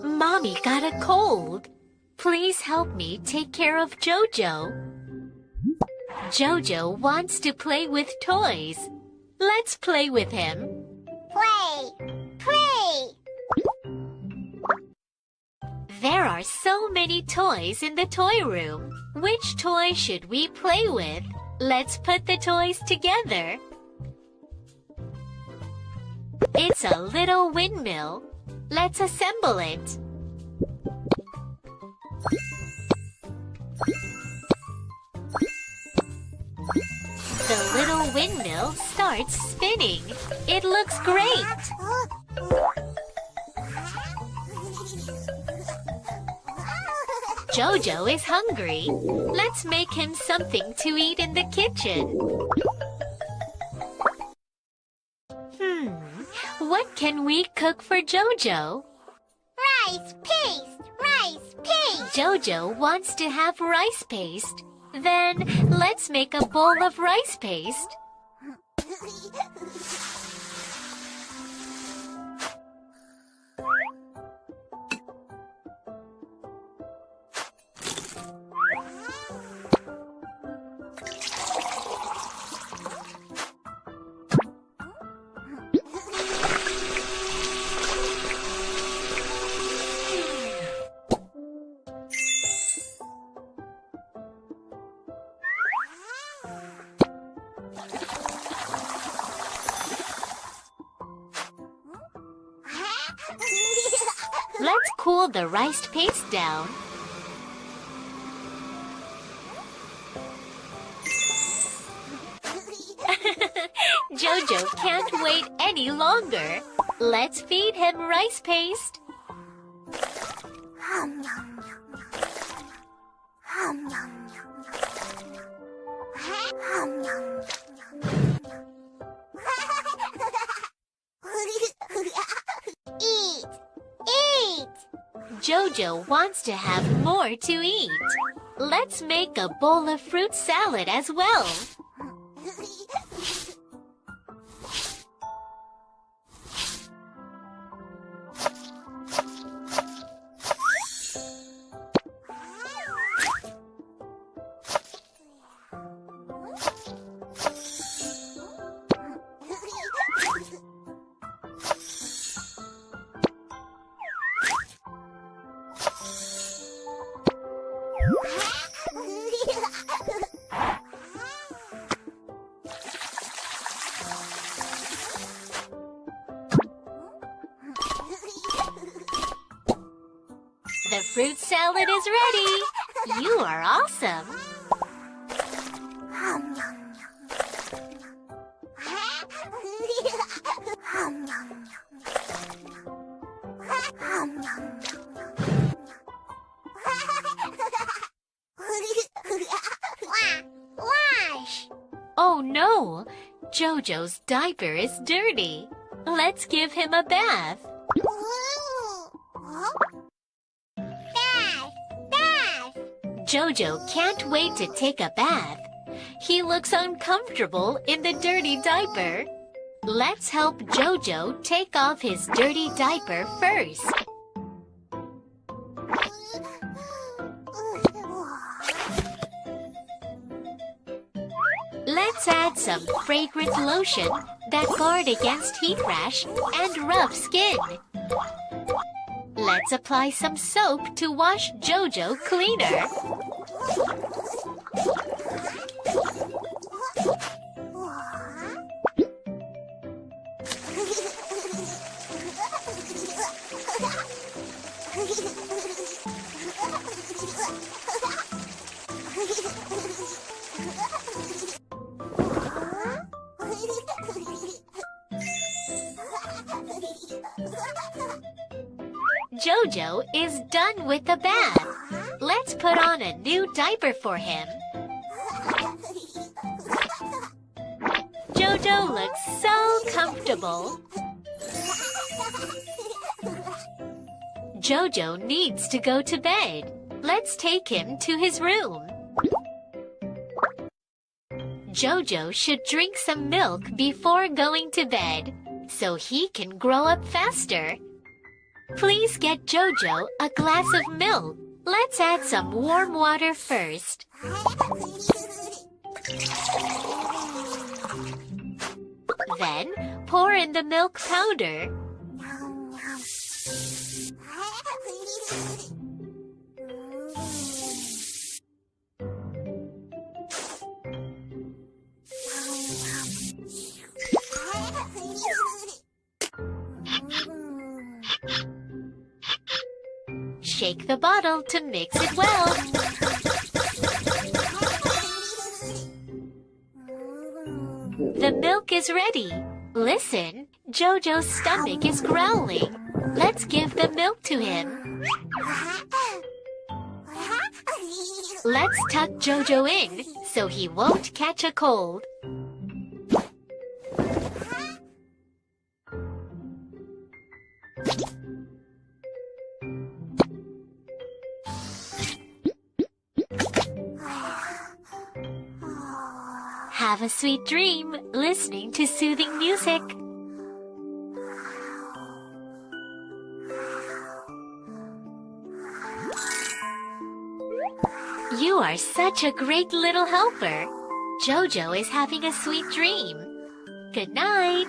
Mommy got a cold. Please help me take care of JoJo. JoJo wants to play with toys. Let's play with him. Play! Play! There are so many toys in the toy room. Which toy should we play with? Let's put the toys together. It's a little windmill. Let's assemble it. The little windmill starts spinning. It looks great. JoJo is hungry. Let's make him something to eat in the kitchen. What can we cook for JoJo? Rice paste! Rice paste! JoJo wants to have rice paste. Then let's make a bowl of rice paste. Let's cool the rice paste down. JoJo can't wait any longer. Let's feed him rice paste. Eat! Eat! JoJo wants to have more to eat. Let's make a bowl of fruit salad as well. The fruit salad is ready. You are awesome. Wash! Oh no, JoJo's diaper is dirty. Let's give him a bath. Bath! Bath! JoJo can't wait to take a bath. He looks uncomfortable in the dirty diaper. Let's help JoJo take off his dirty diaper first. Let's add some fragrant lotion that guard against heat rash and rough skin. Let's apply some soap to wash JoJo cleaner. JoJo is done with the bath. Let's put on a new diaper for him. JoJo looks so comfortable. JoJo needs to go to bed. Let's take him to his room. JoJo should drink some milk before going to bed, so he can grow up faster. Please get JoJo a glass of milk. Let's add some warm water first. Then, pour in the milk powder. Shake the bottle to mix it well. The milk is ready. Listen, JoJo's stomach is growling. Let's give the milk to him. Let's tuck JoJo in so he won't catch a cold. Have a sweet dream listening to soothing music. You are such a great little helper. JoJo is having a sweet dream. Good night.